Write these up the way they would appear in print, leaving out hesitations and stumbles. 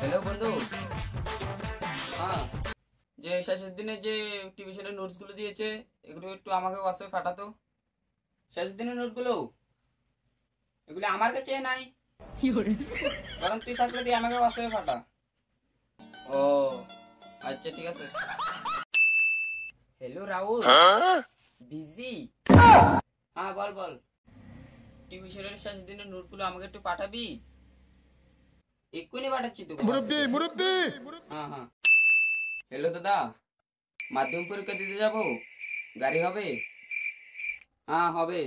Hello বন্ধু, হ্যাঁ যে শেষের দিনে যে টিউশনের নোটস গুলো দিয়েছে এগুলো একটু আমাকে হোয়াটসঅ্যাপে পাঠাতো। শেষের দিনের নোটগুলো এগুলো আমার কাছে নাই, কারণ তুই থাকলে তুই আমাকে হোয়াটসঅ্যাপে পাঠা। ও আচ্ছা ঠিক আছে। Hello Rahul, busy? হ্যাঁ বল বল, টিউশনের শেষের দিনের নোটগুলো আমাকে একটু পাঠাবি? এক্ষুনি পাঠাচ্ছি তোকে। হ্যাঁ হ্যাঁ। হ্যালো দাদা, মাধ্যমিক পরীক্ষা দিতে যাব, গাড়ি হবে? হ্যাঁ হবে,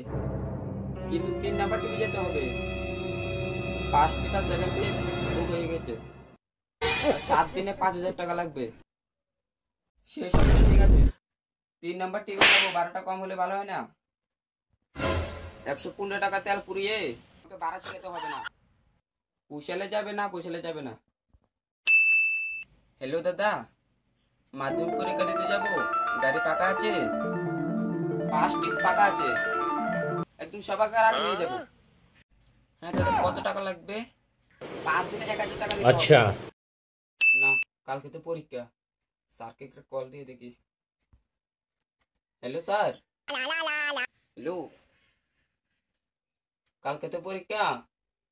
কিন্তু 3 নাম্বার টিভি যেতে হবে। ফার্স্ট থেকে সেকেন্ড থেকে বুক হয়ে গেছে, 7 দিনে 5,000 টাকা লাগবে। শেষ হবে, ঠিক আছে। 3 নাম্বার টিভি যাবো, 12টা কম হলে ভালো হয় না? 115 টাকা তেল পুড়িয়ে তোকে বারাতে যেতে হবে না। পুষালে যাবে না, পুষালে যাবে না। হ্যালো দাদা, মাধ্যমিক পরীক্ষা দিতে যাব, গাড়ি পাকা আছে? ফার্স্ট টিপ পাকা আছে, একদম সবাইকে আগে নিয়ে যাবো। হ্যাঁ দাদা, কত টাকা লাগবে? 5 দিনে 1,000 টাকা দিতে হবে। না, কালকে তো পরীক্ষা। স্যারকে একটা কল দিয়ে দেখি। হ্যালো স্যার, হ্যালো, কালকে তো পরীক্ষা,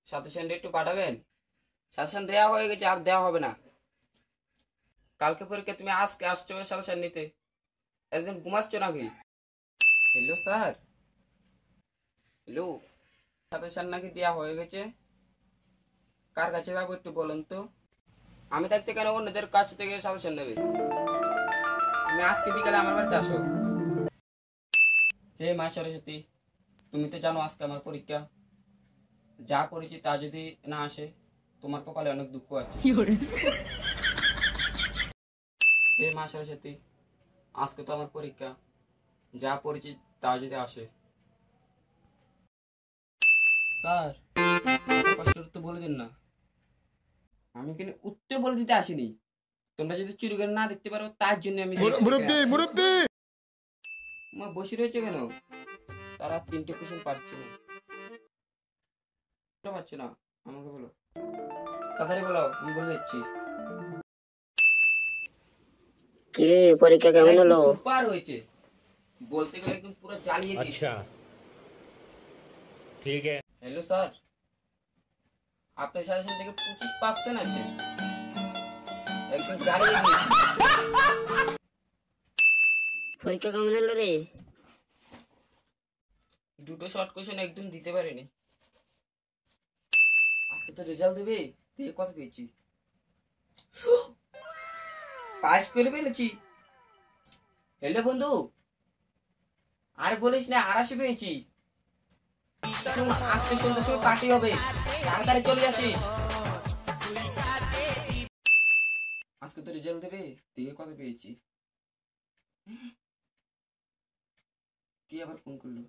সাজেশন একটু পাঠাবেন? সাজেশন দেওয়া হয়ে গেছে, আর দেওয়া হবে না। কালকে পরীক্ষা, তুমি আজকে আসছো সাজেশন নিতে, একদিন ঘুমাচ্ছ নাকি? হ্যালো স্যার, হ্যালো, সাজেশন নাকি দেওয়া হয়ে গেছে, কার কাছে পাবো একটু বলুন তো? আমি থাকতে কেন অন্যদের কাছ থেকে সাজেশন নেবে? তুমি আজকে বিকালে আমার বাড়িতে আসো। হে মা সরস্বতী, তুমি তো জানো আজকে আমার পরীক্ষা। যা করেছি তা যদি না আসে, তোমার কপালে অনেক দুঃখ আছে। হে মা সরস্বতী, আজকে তো আমার পরীক্ষা, যা পড়েছি তা যদি আসে। স্যার, কষ্ট তো বলে দিন না, আমি কিন্তু উত্তর বলে দিতে আসিনি। তোমরা যদি চুরি করে না দেখতে পারো তার জন্য আমি বসে রয়েছে কেন? সারা 3টে কোশ্চেন পারছি না, পারছি না, আমাকে বলো, তাড়াতাড়ি বলো, আমি বলে দিচ্ছি। কিরে, পরীক্ষা কেমন হলো? সুপার হয়েছে, বলতে গেলে একদম পুরো জ্বালিয়ে দিয়েছে। अच्छा ठीक है। হ্যালো স্যার, আপনার সাজেশন থেকে 25% আছে, একদম জ্বালিয়ে দিয়েছি। পরীক্ষা কেমন হলো রে? 2টো শর্ট কোশ্চেন একদম দিতে পারিনি। আজকে তো রেজাল্ট দেবে, দেখে কত পেয়েছি। পাস করে ফেলেছি। হ্যালো বন্ধু, আর বলিস না, 280 পেয়েছি। শুন, আজকে সন্ধ্যার সময় পার্টি হবে, তাড়াতাড়ি চলে আসিস। আজকে তো রেজাল্ট দেবে, দেখে কত পেয়েছি। কি আবার ফোন করলো?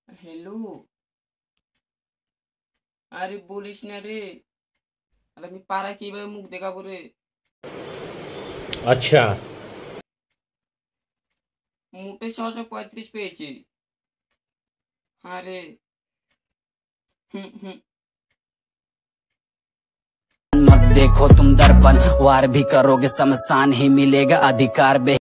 হ্যালো, আরে বলিস না রে, আরে আমি পাড়ায় কিভাবে মুখ দেখাবো রে? अच्छा মোটে 635 পেয়েছি। আরে मत देखो तुम दर्पण, वार भी करोगे शमशान ही मिलेगा अधिकार।